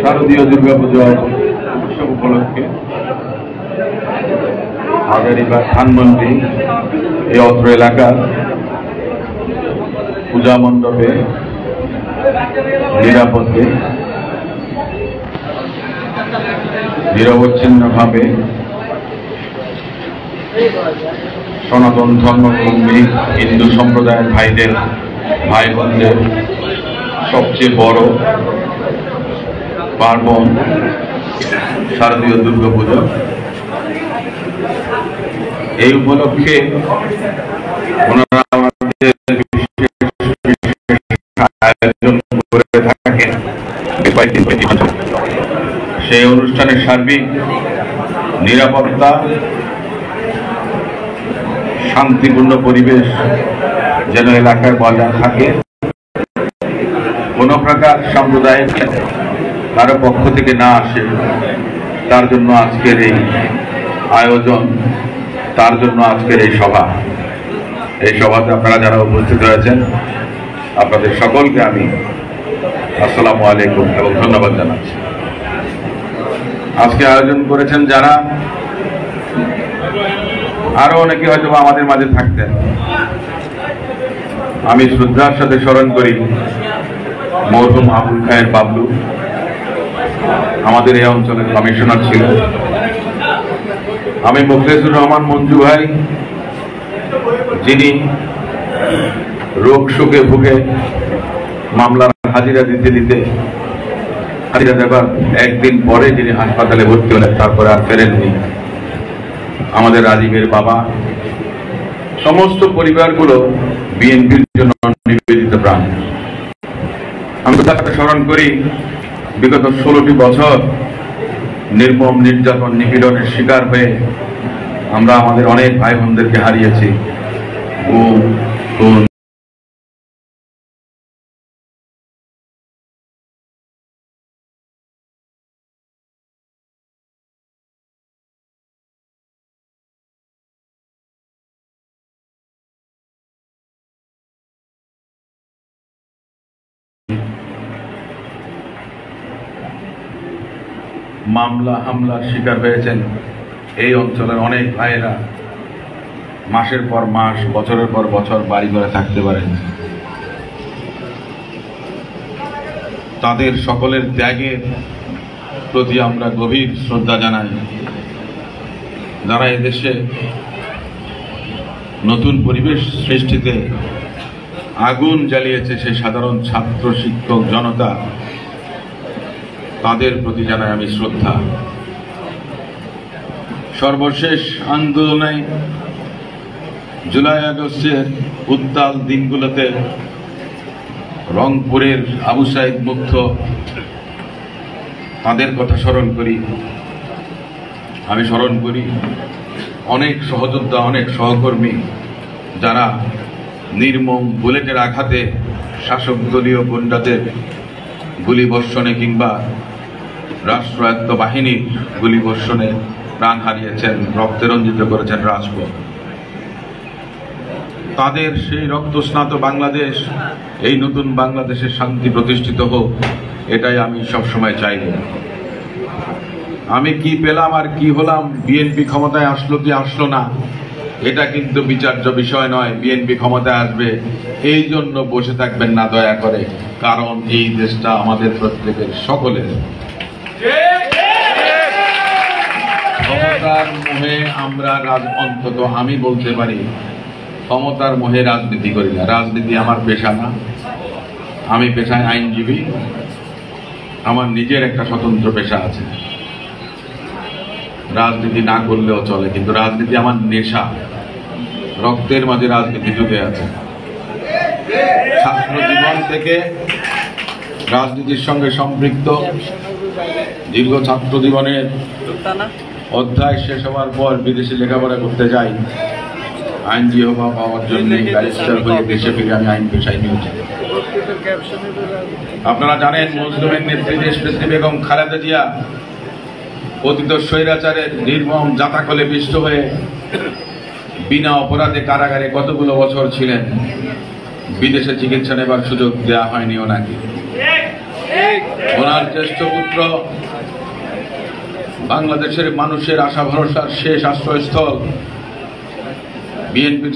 শারদীয় দুর্গাপূজা উৎসব উপলক্ষে হাজারীবাগ ধানমন্ডি এই অত্র এলাকার পূজা মণ্ডপে নিরাপদে নিরবচ্ছিন্নভাবে সনাতন ধর্মকর্মী হিন্দু সম্প্রদায়ের ভাইদের ভাই বোনদের সবচেয়ে বড় পার্বণ শারদীয় দুর্গাপূজা। এই উপলক্ষে ওনারা আমাদের আয়োজন করে থাকেন। সেই অনুষ্ঠানের সার্বিক নিরাপত্তা, শান্তিপূর্ণ পরিবেশ যেন এলাকায় বজায় থাকে, কোন প্রকার সাম্প্রদায়িক কারো পক্ষ থেকে না আসে, তার জন্য আজকের এই আয়োজন, তার জন্য আজকের এই সভা। এই সভাতে আপনারা যারা উপস্থিত হয়েছেন আপনাদের সকলকে আমি আসসালামু আলাইকুম এবং ধন্যবাদ জানাচ্ছি। আজকে আয়োজন করেছেন যারা, আরো অনেকে হয়তো আমাদের মাঝে থাকতেন। আমি শ্রদ্ধার সাথে স্মরণ করি মরহুম আবুল খায়ের বাবলু, আমাদের এই অঞ্চলের কমিশনার ছিল। আমি মুখলেসুর রহমান মঞ্জু ভাই, যিনি রোগ শোকে ভুগে মামলার হাজিরা দেবার একদিন পরে যিনি হাসপাতালে ভর্তি হলেন, তারপরে আর ফেরেননি। আমাদের রাজীবের বাবা, সমস্ত পরিবারগুলো বিএনপির জন্য নিবেদিত প্রাণ। আমি তাকে স্মরণ করি বিগত 16টি বছর নির্মম নির্যাতন নিপীড়নের শিকার হয়ে আমরা আমাদের অনেক ভাই বোনদেরকে হারিয়েছি। মামলা হামলার শিকার হয়েছেন এই অঞ্চলের অনেক ভাইয়েরা। মাসের পর মাস, বছরের পর বছর বাড়ি করে থাকতে পারেন। তাদের সকলের ত্যাগের প্রতি আমরা গভীর শ্রদ্ধা জানাই। যারা এদেশে নতুন পরিবেশ সৃষ্টিতে আগুন জ্বালিয়েছে, সেই সাধারণ ছাত্র শিক্ষক জনতা, তাদের প্রতি জানাই আমি শ্রদ্ধা। সর্বশেষ আন্দোলনে জুলাই আগস্টের উত্তাল দিনগুলোতে রংপুরের আবু সাইদ মুগ্ধ, তাদের কথা স্মরণ করি। আমি স্মরণ করি অনেক সহযোদ্ধা, অনেক সহকর্মী যারা নির্মম বুলেটের আঘাতে, শাসক দলীয় গুন্ডাদের গুলিবর্ষণে কিংবা রাষ্ট্রায়ত্ত বাহিনীর গুলিবর্ষণে প্রাণ হারিয়েছেন, রক্তে রঞ্জিত করেছেন রাজপথ। তাদের সেই রক্তস্নাত বাংলাদেশ, এই নতুন বাংলাদেশের শান্তি প্রতিষ্ঠিত হোক, এটাই আমি সবসময় চাই। আমি কি পেলাম আর কি হলাম, বিএনপি ক্ষমতায় আসলো কি আসলো না, এটা কিন্তু বিচার্য বিষয় নয়। বিএনপি ক্ষমতায় আসবে এই জন্য বসে থাকবেন না দয়া করে, কারণ এই দেশটা আমাদের প্রত্যেকের, সকলের। ক্ষমতার মোহে আমরা অন্তত আমি বলতে পারি ক্ষমতার মোহে রাজনীতি করি না। রাজনীতি আমার পেশা না। আমি পেশায় আইনজীবী, আমার নিজের একটা স্বতন্ত্র পেশা আছে। রাজনীতি না করলেও চলে, কিন্তু রাজনীতি আমার নেশা। রক্তের মাঝে রাজনীতি ঢুকে আছে। ছাত্র জীবন থেকে রাজনীতির সঙ্গে সম্পৃক্ত। দীর্ঘ ছাত্র জীবনের অধ্যায় শেষ হওয়ার পর বিদেশে লেখাপড়া করতে যাই। আইনজীবী পাওয়ার জন্য ব্যারিস্টার হয়ে দেশে ফিরে আমি আইন পেশায় নিয়েছি। আপনারা জানেন মুসলিমের নেত্রী দেশনেত্রী বেগম খালেদা জিয়া পতিত স্বৈরাচারের নির্মম জাতাকলে পিষ্ট হয়ে বিনা অপরাধে কারাগারে কতগুলো বছর ছিলেন, বিদেশে চিকিৎসা নেবার সুযোগ দেওয়া হয়নি ওনাকে। ওনার জ্যেষ্ঠ পুত্র বাংলাদেশের মানুষের আশা ভরসার শেষ আশ্রয়স্থল বিএনপির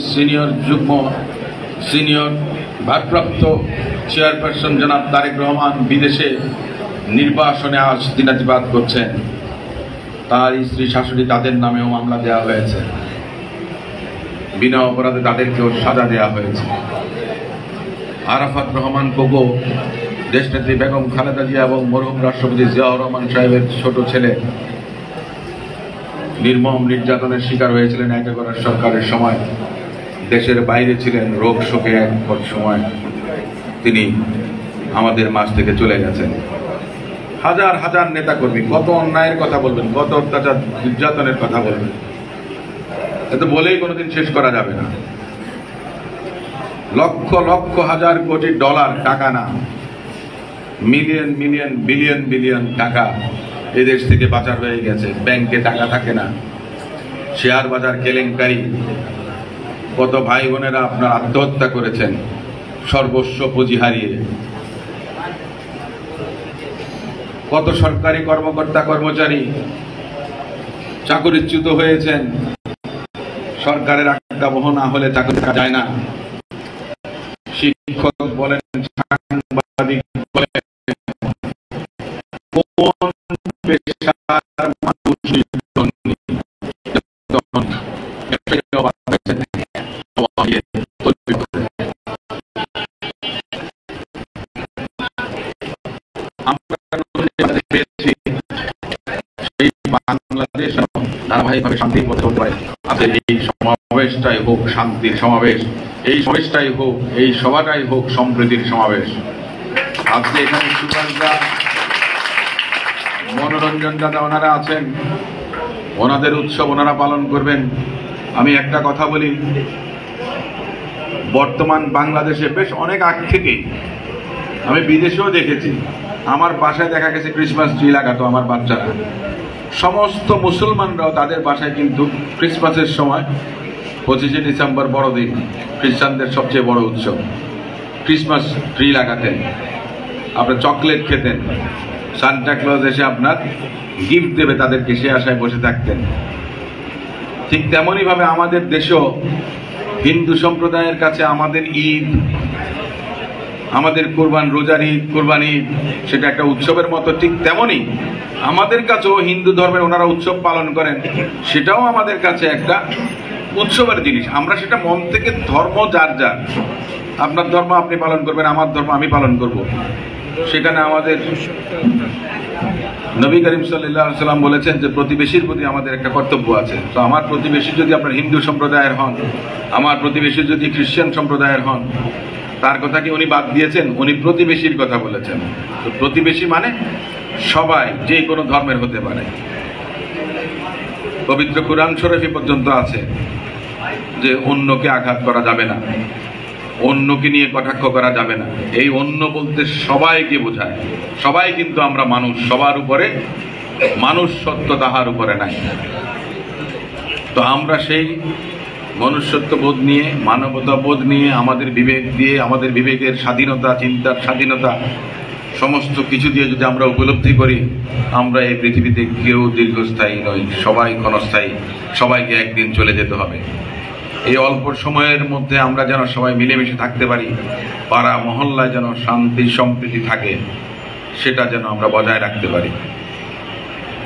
সিনিয়র ভারপ্রাপ্ত চেয়ারপারসন জনাব তারেক রহমান বিদেশে নির্বাসনে আজ দিনাতিপাত করছেন। তার স্ত্রী শাশুড়ি তাদের নামেও মামলা দেওয়া হয়েছে, বিনা অপরাধে তাদেরকেও সাজা দেওয়া হয়েছে। আরাফাত রহমান কোকো, দেশনেত্রী বেগম খালেদা জিয়া এবং মরহুম রাষ্ট্রপতি জিয়াউর রহমান সাহেবের ছোট ছেলে নির্মম নির্যাতনের শিকার হয়েছিলেন একেবারে সরকারের সময়, দেশের বাইরে ছিলেন, রোগ শোকে এক সময় তিনি আমাদের মাঝ থেকে চলে গেছেন। হাজার হাজার নেতাকর্মী কত অন্যায়ের কথা বলবেন, কত অত্যাচার নির্যাতনের কথা বলবেন, এত বলেই কোনোদিন শেষ করা যাবে না। লক্ষ লক্ষ হাজার কোটি ডলার, টাকা না, মিলিয়ন মিলিয়ন বিলিয়ন বিলিয়ন টাকা এদেশ থেকে পাচার হয়ে গেছে। ব্যাংকে টাকা থাকে না, শেয়ার বাজার কেলেঙ্কারি, কত ভাই বোনেরা আপনার আত্মহত্যা করেছেন সর্বস্ব পুঁজি হারিয়ে, কত সরকারি কর্মকর্তা কর্মচারী চাকরিচ্যুত হয়েছেন, সরকারের আজ্ঞা বহ না হলে চাকরি করা যায় না। শিক্ষক বলেন, সাংবাদিক বলেন, কোন পেশার মানুষ বাংলাদেশ ধারাবাহিকভাবে শান্তির পথে চলতে পারে। আজকে এই সমাবেশটাই হোক শান্তির সমাবেশ, এই সমাবেশটাই হোক, এই সভাটাই হোক সম্প্রীতির সমাবেশ। আজকে এখানে সুকান্তদা, মনোরঞ্জন দাদা ওনারা আছেন, ওনাদের উৎসব ওনারা পালন করবেন। আমি একটা কথা বলি, বর্তমান বাংলাদেশে বেশ অনেক আগ থেকেই, আমি বিদেশেও দেখেছি, আমার বাসায় দেখা গেছে ক্রিসমাস ট্রি লাগাতো আমার বাচ্চারা। সমস্ত মুসলমানরাও তাদের বাসায় কিন্তু ক্রিসমাসের সময় 25শে ডিসেম্বর বড়দিন, খ্রিস্টানদের সবচেয়ে বড় উৎসব, ক্রিসমাস ট্রি লাগাতেন, আপনার চকলেট খেতেন, সান্টা ক্লজ এসে আপনার গিফট দেবে তাদেরকে, সে আশায় বসে থাকতেন। ঠিক তেমনই ভাবে আমাদের দেশেও হিন্দু সম্প্রদায়ের কাছে আমাদের ঈদ, আমাদের রোজার ঈদ, কোরবানি ঈদ, সেটা একটা উৎসবের মতো। ঠিক তেমনই আমাদের কাছেও হিন্দু ধর্মের ওনারা উৎসব পালন করেন, সেটাও আমাদের কাছে একটা উৎসবের জিনিস। আমরা সেটা মন থেকে, ধর্ম যার যার, আপনার ধর্ম আপনি পালন করবেন, আমার ধর্ম আমি পালন করব, সেখানে আমাদের নবী করিম সাল্লাল্লাহু আলাইহি সাল্লাম বলেছেন যে প্রতিবেশীর প্রতি আমাদের একটা কর্তব্য আছে। তো আমার প্রতিবেশী যদি আপনার হিন্দু সম্প্রদায়ের হন, আমার প্রতিবেশী যদি খ্রিস্টান সম্প্রদায়ের হন, তার কথা কি উনি বাদ দিয়েছেন? উনি প্রতিবেশীর কথা বলেছেন। তো প্রতিবেশী মানে সবাই, যে কোনো ধর্মের হতে পারে। পবিত্র কুরআন শরীফে পর্যন্ত আছে যে অন্যকে আঘাত করা যাবে না, অন্যকে নিয়ে কটাক্ষ করা যাবে না। এই অন্য বলতে সবাইকে বোঝায়। সবাই কিন্তু আমরা মানুষ, সবার উপরে মানুষ সত্য তাহার উপরে নাই। তো আমরা সেই মনুষ্যত্ব বোধ নিয়ে, মানবতা বোধ নিয়ে, আমাদের বিবেক দিয়ে, আমাদের বিবেকের স্বাধীনতা, চিন্তার স্বাধীনতা, সমস্ত কিছু দিয়ে যদি আমরা উপলব্ধি করি, আমরা এই পৃথিবীতে কেউ দীর্ঘস্থায়ী নই, সবাই ক্ষণস্থায়ী, সবাইকে একদিন চলে যেতে হবে। এই অল্প সময়ের মধ্যে আমরা যেন সবাই মিলেমিশে থাকতে পারি, পাড়া মহল্লায় যেন শান্তি সম্প্রীতি থাকে, সেটা যেন আমরা বজায় রাখতে পারি।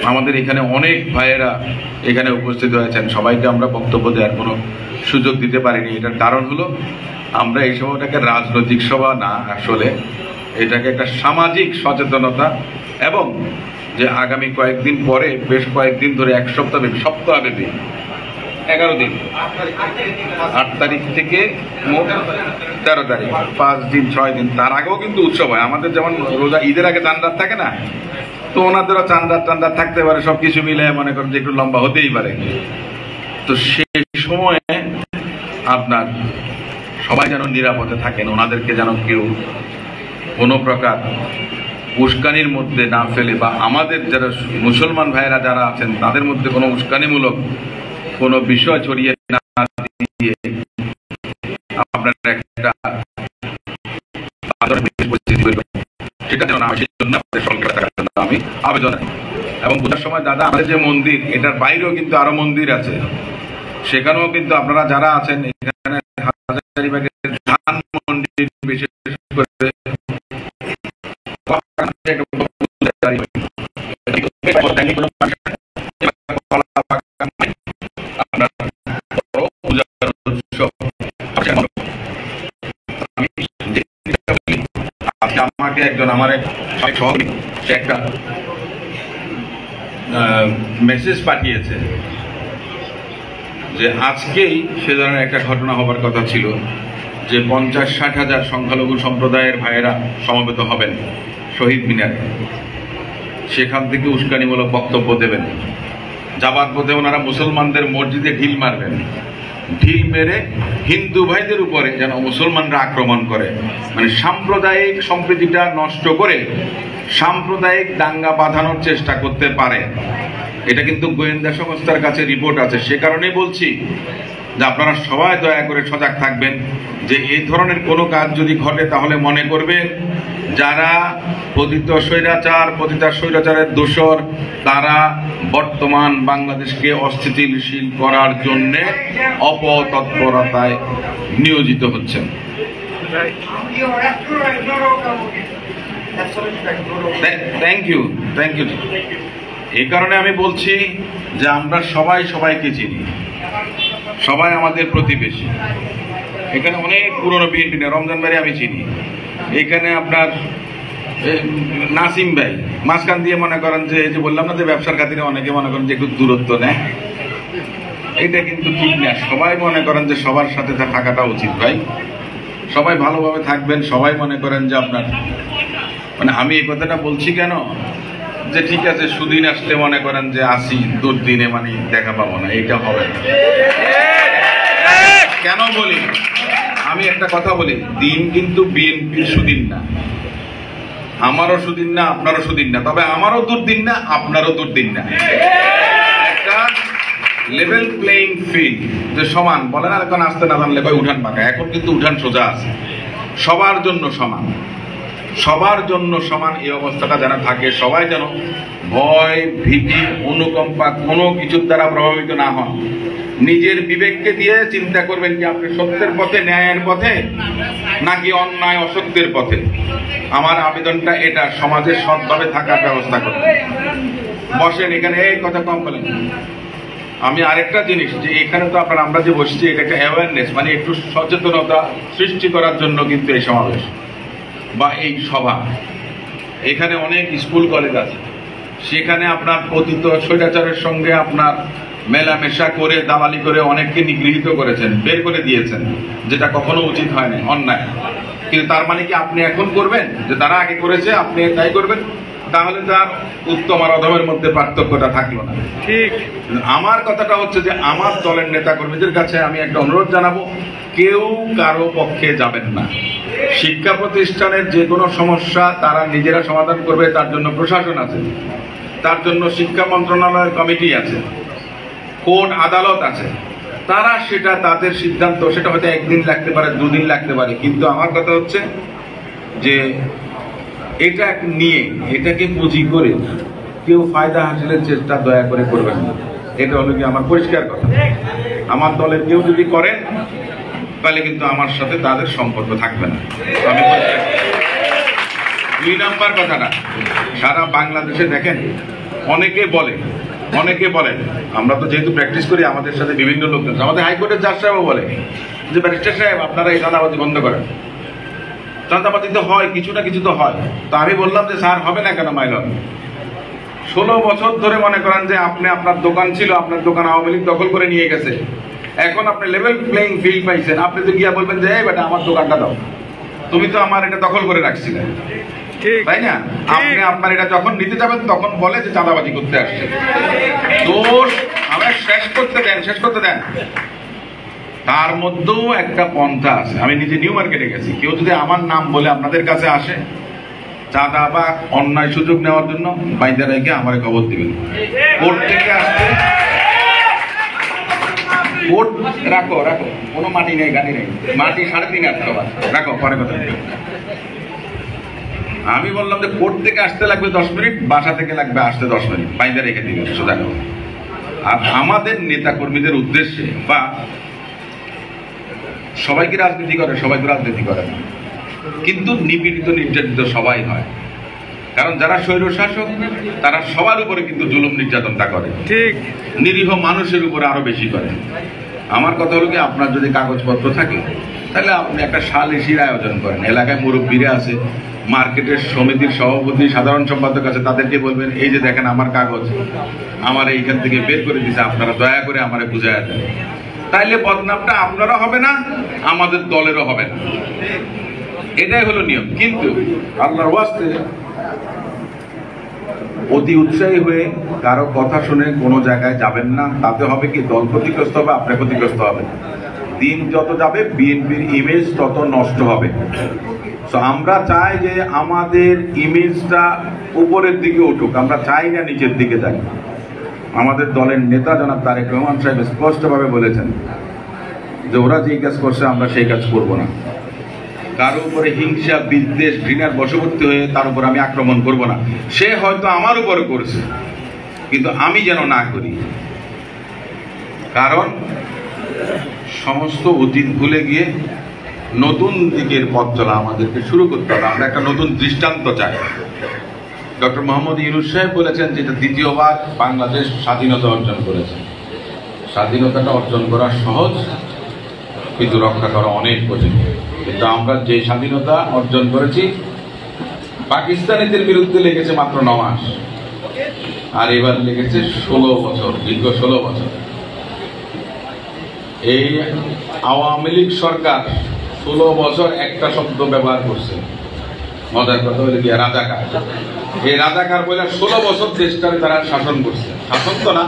আমাদের এখানে অনেক ভাইয়েরা এখানে উপস্থিত হয়েছেন, সবাইকে আমরা বক্তব্য দেওয়ার কোনো সুযোগ দিতে পারিনি। এটার কারণ হলো আমরা এই সভাটাকে রাজনৈতিক সভা না, আসলে এটাকে একটা সামাজিক সচেতনতা, এবং যে আগামী কয়েকদিন পরে, বেশ কয়েকদিন ধরে, এক সপ্তাহব্যাপী 11 দিন, 8 তারিখ থেকে 13 তারিখ, 5 দিন 6 দিন, তার আগেও কিন্তু উৎসব হয়। আমাদের যেমন রোজা ঈদের আগে চাঁদ রাত থাকে না, তো ওনাদেরও চাঁদ রাত থাকতে পারে, সবকিছু মিলে মনে করেন যে একটু লম্বা হতেই পারে। তো সেই সময়ে আপনার সবাই যেন নিরাপদে থাকেন, ওনাদেরকে যেন কেউ কোনো প্রকার উস্কানির মধ্যে না ফেলে বা আমাদের যারা মুসলমান ভাইয়েরা যারা আছেন তাদের মধ্যে কোনো উস্কানিমূলক কোনো বিষয় ছড়িয়ে না দিয়ে আপনার একটা সেটা যেন না, সেই জন্য আমি আবেদন। এবং বোঝার সময় দাদা, আমাদের যে মন্দির, এটার বাইরেও কিন্তু আরো মন্দির আছে, সেখানেও কিন্তু আপনারা যারা আছেন এখানে হাজারীবাগের ধান মন্দির বিশেষ করে আমাকে একজন আমার সহযোগী সে একটা মেসেজ পাঠিয়েছে যে আজকেই সে ধরনের একটা ঘটনা হবার কথা ছিল যে 50-60 হাজার সংখ্যালঘু সম্প্রদায়ের ভাইয়েরা সমবেত হবেন শহীদ মিনারে, সেখান থেকে উস্কানিমূলক বক্তব্য দেবেন। যাবার পথে ওনারা মুসলমানদের মসজিদে ঢিল মারবেন, ঢিল মেরে হিন্দু ভাইদের উপরে যেন মুসলমানরা আক্রমণ করে, মানে সাম্প্রদায়িক সম্প্রীতিটা নষ্ট করে সাম্প্রদায়িক দাঙ্গা বাঁধানোর চেষ্টা করতে পারে। এটা কিন্তু গোয়েন্দা সংস্থার কাছে রিপোর্ট আছে। সে কারণেই বলছি যে আপনারা সবাই দয়া করে সজাগ থাকবেন যে এই ধরনের কোনো কাজ যদি ঘটে তাহলে মনে করবেন যারা পতিত স্বৈরাচারের দোসর, তারা বর্তমান বাংলাদেশকে অস্থিতিশীল করার জন্যে অপতৎপরতায় নিয়োজিত হচ্ছেন। Thank you. এই কারণে আমি বলছি যে আমরা সবাই সবাইকে চিনি, সবাই আমাদের প্রতিবেশী। এখানে অনেক পুরনো বিএনপি নেই, রমজান ভাই আমি চিনি, এখানে আপনার নাসিম ভাই মাঝখান দিয়ে মনে করেন যে এই যে বললাম না যে ব্যবসার খাতিরে অনেকে মনে করেন যে একটু দূরত্ব নেয়, এটা কিন্তু ঠিক না। সবাই মনে করেন যে সবার সাথে থাকাটা উচিত ভাই, সবাই ভালোভাবে থাকবেন। সবাই মনে করেন যে আপনার মানে আমি এই কথাটা বলছি কেন যে ঠিক আছে সুদিন আসলে মনে করেন যে আসি, দুর্দিনে মানে দেখা পাবো না, এইটা হবে না। কেন বলি? আমি একটা কথা বলি, দিন কিন্তু বিএনপির সুদিন না, আমারও সুদিন না, আপনারও সুদিন না, তবে আমারও দুর্দিন না, আপনারও দুর্দিন না। একটা লেভেল প্লেইং ফিল্ড, যে সমান বলে না, এখন আসতে না জানলে ভাই উঠান পাকা, এখন কিন্তু উঠান সোজা আছে, সবার জন্য সমান, সবার জন্য সমান। এই অবস্থাটা যেন থাকে, সবাই যেন ভয়, ভীতি, অনুকম্পা কোনো কিছুর দ্বারা প্রভাবিত না হন। নিজের বিবেককে দিয়ে চিন্তা করবেন যে আপনি সত্যের পথে, ন্যায়ের পথে, নাকি অন্যায় অসত্যের পথে। আমার আবেদনটা এটা, সমাজে সৎভাবে থাকার ব্যবস্থা করবেন। বসেন এখানে, এই কথা কম বলেন। আমি আরেকটা জিনিস, যে এখানে তো আপনার আমরা যে বসছি এটা একটা অ্যাওয়ারনেস, মানে একটু সচেতনতা সৃষ্টি করার জন্য কিন্তু এই সমাবেশ বা এই সভা। এখানে অনেক স্কুল কলেজ আছে, সেখানে আপনার পতিত স্বৈরাচারের সঙ্গে আপনার মেলামেশা করে, দালালি করে অনেককে নিগৃহীত করেছেন, বের করে দিয়েছেন, যেটা কখনো উচিত হয় না, অন্যায়। কিন্তু তার মানে কি আপনি এখন করবেন যে তারা আগে করেছে আপনি তাই করবেন? তাহলে তার উত্তম আর অধমের মধ্যে পার্থক্যটা থাকলো না। ঠিক। আমার কথাটা হচ্ছে যে আমার দলের নেতা কর্মীদের কাছে আমি একটা অনুরোধ জানাবো, কেউ কারো পক্ষে যাবেন না। শিক্ষা প্রতিষ্ঠানের যে কোনো সমস্যা তারা নিজেরা সমাধান করবে, তার জন্য প্রশাসন আছে, তার জন্য শিক্ষা মন্ত্রণালয়ের কমিটি আছে, কোর্ট আদালত আছে, তারা সেটা তাদের সিদ্ধান্ত, সেটা হয়তো একদিন লাগতে পারে, দুদিন লাগতে পারে। কিন্তু আমার কথা হচ্ছে যে এটা নিয়ে, এটাকে পুঁজি করে কেউ ফায়দা হাসিলের চেষ্টা দয়া করে করবেন না। এটা হলো কি আমার পরিষ্কার কথা। আমার দলের কেউ যদি করেন তাহলে কিন্তু আমার সাথে তাদের সম্পর্ক থাকবে না। আমি 2 নম্বর কথাটা, সারা বাংলাদেশে দেখেন অনেকে বলেন, আমরা তো যেহেতু প্র্যাকটিস করি, আমাদের সাথে বিভিন্ন লোকজন, আমাদের হাইকোর্টের জাজ সাহেবও বলে যে ব্যারিস্টার সাহেব আপনারা এই চাঁদাবাজি বন্ধ করেন। চাঁদাবাজি তো হয়, কিছু না কিছু তো হয়। তো আমি বললাম যে স্যার হবে না কেন মাইলন? 16 বছর ধরে মনে করেন যে আপনি, আপনার দোকান ছিল, আপনার দোকান আওয়ামী লীগ দখল করে নিয়ে গেছে, এখন আপনি লেভেল প্লেইং ফিল্ড পাইছেন, আপনি তো গিয়া বলবেন যে এই বেটা আমার দোকানটা দাও, তুমি তো আমার এটা দখল করে রাখছিলে, তাই না? আপনি আপনার এটা যখন নিতে যাবেন তখন বলে যে চাঁদাবাজি করতে আসছে। দোষ আমরা শেষ করতে দেন। তার মধ্যেও একটা পন্থা আছে। আমি নিজে নিউ মার্কেটে গেছি, কেউ যদি আমার নাম বলে আপনাদের কাছে আসে চাঁদা বা অন্যায় সুযোগ নেওয়ার জন্য বাইন্দা রেখে আমার খবর দিবেন। কোর্ট থেকে আসতে কোর্ট রাখো রাখো, কোনো মাটি নেই, গাড়ি নেই, মাটি 3.5 টাকা রাখো, পরে কথা। আমি বললাম যে কোর্ট থেকে আসতে লাগবে 10 মিনিট, বাসা থেকে লাগবে আসতে 10 মিনিট, বাইন্দা রেখে দিবেন সোজা কথা। আর আমাদের নেতা কর্মীদের উদ্দেশ্যে, বা সবাই কি রাজনীতি করে? সবাই তো রাজনীতি করে না, কিন্তু নিপীড়িত নির্যাতিত সবাই হয়। কারণ যারা স্বৈরশাসক তারা সবার উপরে কিন্তু জুলুম নির্যাতনটা করে, ঠিক নিরীহ মানুষের উপরে আরো বেশি করে। আমার কথা হলো কি, আপনার যদি কাগজপত্র থাকে তাহলে আপনি একটা সালিশির আয়োজন করেন। এলাকায় মুরব্বীরা আছে, মার্কেটের সমিতির সভাপতি, সাধারণ সম্পাদক আছে, তাদেরকে বলবেন এই যে দেখেন আমার কাগজ, আমার এইখান থেকে বের করে দিছে, আপনারা দয়া করে আমারে বুঝাইয়া দেন। তাইলে বদনামটা আপনারা হবে না, আমাদের দলেরও হবে না। এটাই হলো নিয়ম। কিন্তু আল্লাহর ওয়াস্তে অতি উৎসাহী হয়ে কারো কথা শুনে কোনো জায়গায় যাবেন না। তাতে হবে কি, দল ক্ষতিগ্রস্ত হবে, আপনি ক্ষতিগ্রস্ত হবে। দিন যত যাবে বিএনপির ইমেজ তত নষ্ট হবে। তো আমরা চাই যে আমাদের ইমেজটা উপরের দিকে উঠুক, আমরা চাই না নিচের দিকে যাই। আমাদের দলের নেতা জনাব তারেক রহমান সাহেব স্পষ্টভাবে বলেছেন যে ওরা যেই কাজ করছে আমরা সেই কাজ করব না। কারো উপরে হিংসা, বিদ্বেষ, ঘৃণার বশবর্তী হয়ে তার উপর আমি আক্রমণ করব না। সে হয়তো আমার উপরে করছে, কিন্তু আমি যেন না করি। কারণ সমস্ত অতীত ভুলে গিয়ে নতুন দিকের পথ চলা আমাদেরকে শুরু করতে হবে। আমরা একটা নতুন দৃষ্টান্ত চাই। ডক্টর মোহাম্মদ ইউনূস সাহেব বলেছেন যে দ্বিতীয়বার বাংলাদেশ স্বাধীনতা অর্জন করেছে। স্বাধীনতাটা অর্জন করা সহজ, কিন্তু রক্ষা করা অনেক কঠিন। কিন্তু আমরা যে স্বাধীনতা অর্জন করেছি, পাকিস্তানিদের বিরুদ্ধে লেগেছে মাত্র 9 মাস, আর এবার লেগেছে 16 বছর, দীর্ঘ 16 বছর। এই আওয়ামী লীগ সরকার 16 বছর একটা শব্দ ব্যবহার করছে, মজার কথা হলে কি, রাজাকার। এই রাজাকার বলে 16 বছর দেশটারে তারা শাসন করছে। শাসন তো না,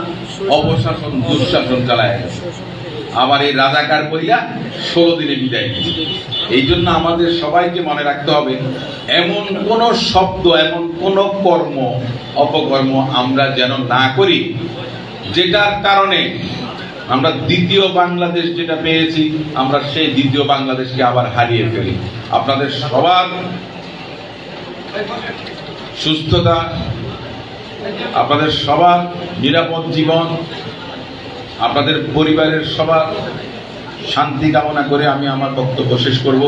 অপশাসন, দুঃশাসন চালায় গেছে। আবার এই রাজাকার বইয়া 16 দিনে বিদায় দিয়েছে। এই জন্য আমাদের সবাইকে মনে রাখতে হবে, এমন কোন শব্দ, এমন কোন কর্ম, অপকর্ম আমরা যেন না করি যেটার কারণে আমরা দ্বিতীয় বাংলাদেশ যেটা পেয়েছি, আমরা সেই দ্বিতীয় বাংলাদেশকে আবার হারিয়ে ফেলি। আপনাদের সবার সুস্থতা, আপনাদের সবার নিরাপদ জীবন, আপনাদের পরিবারের সবার শান্তি কামনা করে আমি আমার বক্তব্য শেষ করব।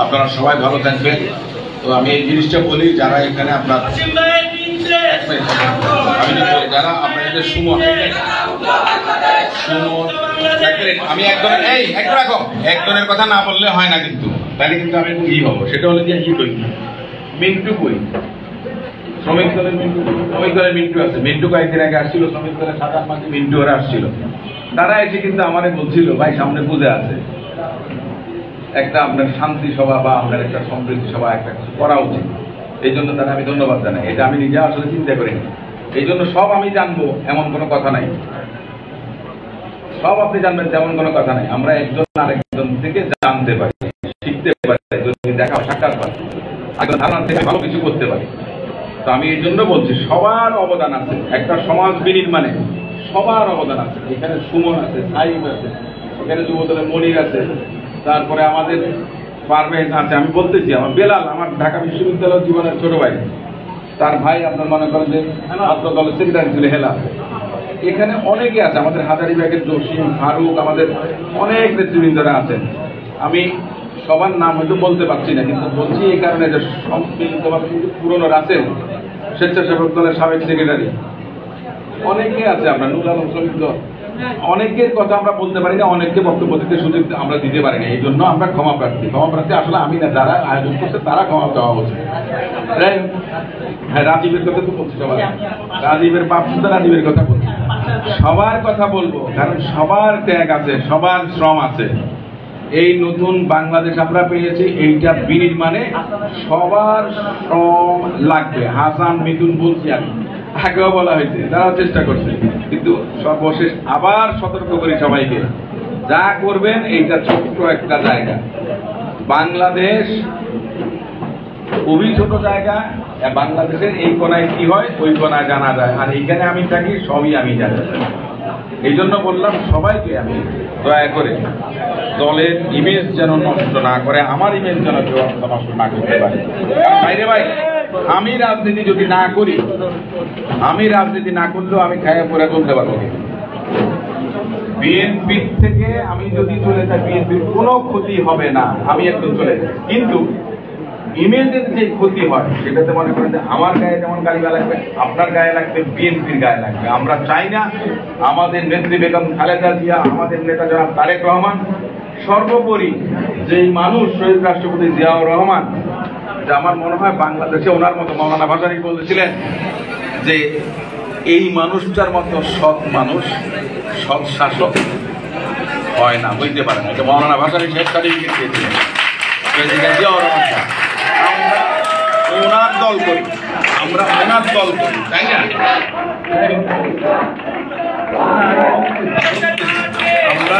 আপনারা সবাই ভালো থাকবেন। তো আমি এই জিনিসটা বলি, যারা এখানে আপনার যারা আপনাদের সুমন, আমি একজনের কথা না বললে হয় না, কিন্তু তাহলে কিন্তু আমি ই হবো। সেটা হলো যে মিন্টু কই, শ্রমিক দলের মিন্টু আছে। মিন্টু কয়েকদিন আগে আসছিল, শ্রমিক দলের 7-8 মাসে মিন্টু ওরা আসছিল। তারা এসে কিন্তু আমারে বলছিল, ভাই সামনে পূজা আছে, একটা আপনার শান্তি সভা বা আপনার একটা সমৃদ্ধি সভা একটা কিছু করা উচিত। এই জন্য তারা আমি ধন্যবাদ জানাই। এটা আমি নিজে আসলে চিন্তা করিনি। এই জন্য সব আমি জানবো এমন কোনো কথা নাই, সব আপনি জানবেন তেমন কোনো কথা নাই। আমরা একজন আরেকজন থেকে জানতে পারি, শিখতে পারি, যদি দেখা সাক্ষাৎ পাই, ধারণা থেকে ভালো কিছু করতে পারি। তো আমি এই জন্য বলছি, সবার অবদান আছে। একটা সমাজ বিনির্মাণে সবার অবদান আছে। এখানে সুমন আছে, সাইম আছে, এখানে যুবদলের মনির আছে, তারপরে আমাদের পারভেজ আছে। আমি বলতেছি, আমার বেলাল, আমার ঢাকা বিশ্ববিদ্যালয় জীবনের ছোট ভাই, তার ভাই আপনার মনে করেন যে ছাত্র দলের সেক্রেটারি ছিল হেলা। এখানে অনেকে আছে, আমাদের হাজারীবাগের জসিম, ফারুক, আমাদের অনেক নেতৃবৃন্দরা আছেন। আমি সবার নাম হয়তো বলতে পারছি না, কিন্তু বলছি এই কারণে যে সম্মিলিতভাবে কিন্তু পুরনো আছেন। স্বেচ্ছাসেবক দলের সাবেক সেক্রেটারি অনেকে আছে, আমরা নুর আলম শ্রমিক দল, অনেকের কথা আমরা বলতে পারি না, অনেককে বক্তব্য দিতে সুযোগ আমরা দিতে পারি না। এই জন্য আমরা ক্ষমা প্রার্থী। আসলে আমি না, যারা আয়োজন করছে তারা ক্ষমা চাওয়া উচিত। হ্যাঁ, রাজীবের কথা তো বলছি, সবাই রাজীবের বাপ শুধু রাজীবের কথা বলছি, সবার কথা বলবো, কারণ সবার ত্যাগ আছে, সবার শ্রম আছে। এই নতুন বাংলাদেশ আমরা পেয়েছি, এইটা বিনির্মাণে সবার শ্রম লাগবে। হাসান, মিথুন বলছি, আমি আগেও বলা হয়েছে, তারাও চেষ্টা করছে। কিন্তু সর্বশেষ আবার সতর্ক করি সবাইকে, যা করবেন এইটা ছোট্ট একটা জায়গা। বাংলাদেশ খুবই ছোট জায়গা, বাংলাদেশের এই কোনায় কি হয় ওই কোনায় জানা যায়, আর এইখানে আমি থাকি সবই আমি জানি। এই জন্য বললাম সবাইকে আমি দয়া করে দলের ইমেজ যেন নষ্ট না করে, আমার ইমেজ যেন কেউ নষ্ট না করতে পারে। বাইরে ভাই আমি রাজনীতি যদি না করি, আমি রাজনীতি না করলেও আমি খায়া পরে চলতে পারবো। বিএনপির থেকে আমি যদি চলে যাই বিএনপির কোনো ক্ষতি হবে না, আমি একটু চলে যাই, কিন্তু ইমেজের যে ক্ষতি হয় সেটাতে মনে করেন যে আমার গায়ে যেমন গালিগা লাগবে, আপনার গায়ে লাগবে, বিএনপির গায়ে লাগবে। আমরা চাই না আমাদের নেত্রী বেগম খালেদা জিয়া, আমাদের নেতা জনাব তারেক রহমান, সর্বোপরি যেই মানুষ শহীদ রাষ্ট্রপতি জিয়াউর রহমান, যে আমার মনে হয় বাংলাদেশে ওনার মতো মৌলানা ভাসানী বলেছিলেন যে এই মানুষটার মতো সৎ মানুষ, সৎ শাসক হয় না, হইতে পারে না। এটা মৌলানা ভাসানী শেষ সার্টিফিকেট দিয়েছিলেন প্রেসিডেন্ট জিয়াউর রহমান। আমরা ওনার দল করি, আমরা ওনার দল করি, তাই না? আমরা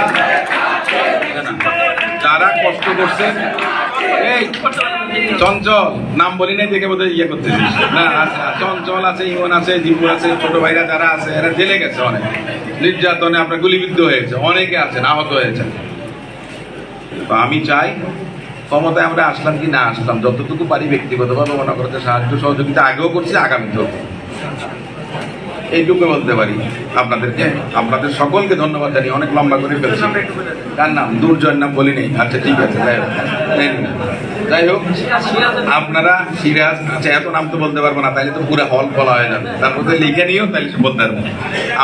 যারা কষ্ট করছেন, এই চঞ্চল নাম বলি নাই দেখে বোধহয় ইয়ে করতেছিস না, চঞ্চল আছে, ইমন আছে, দীপু আছে, ছোট ভাইরা যারা আছে এরা জেলে গেছে, অনেক নির্যাতনে আপনার গুলিবিদ্ধ হয়েছে, অনেকে আছেন আহত হয়েছে। তো আমি চাই ক্ষমতায় আমরা আসলাম কি না আসলাম, যতটুকু পারি ব্যক্তিগতভাবে মনে করতে সাহায্য সহযোগিতা আগেও করছি, আগামীতেও এইটুকু বলতে পারি আপনাদেরকে। আপনাদের সকলকে ধন্যবাদ জানিয়ে অনেক লম্বা করে ফেলছি। কার নাম? দুর্জয়ের নাম বলি নেই। আচ্ছা ঠিক আছে, যাই হোক আপনারা সিরাজ, আচ্ছা এত নাম তো বলতে পারবো না, তাইলে তো পুরো হল বলা হয়ে যাবে, তার মধ্যে লিখে নিয়েও তাইলে বলতে পারবো।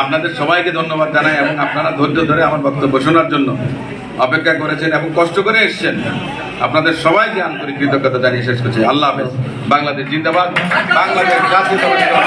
আপনাদের সবাইকে ধন্যবাদ জানাই এবং আপনারা ধৈর্য ধরে আমার বক্তব্য শোনার জন্য অপেক্ষা করেছেন এবং কষ্ট করে এসছেন। আপনাদের সবাইকে আন্তরিক কৃতজ্ঞতা জানিয়ে শেষ করছি। আল্লাহ হাফেজ। বাংলাদেশ জিন্দাবাদ, বাংলাদেশ জাতীয়তাবাদী দল।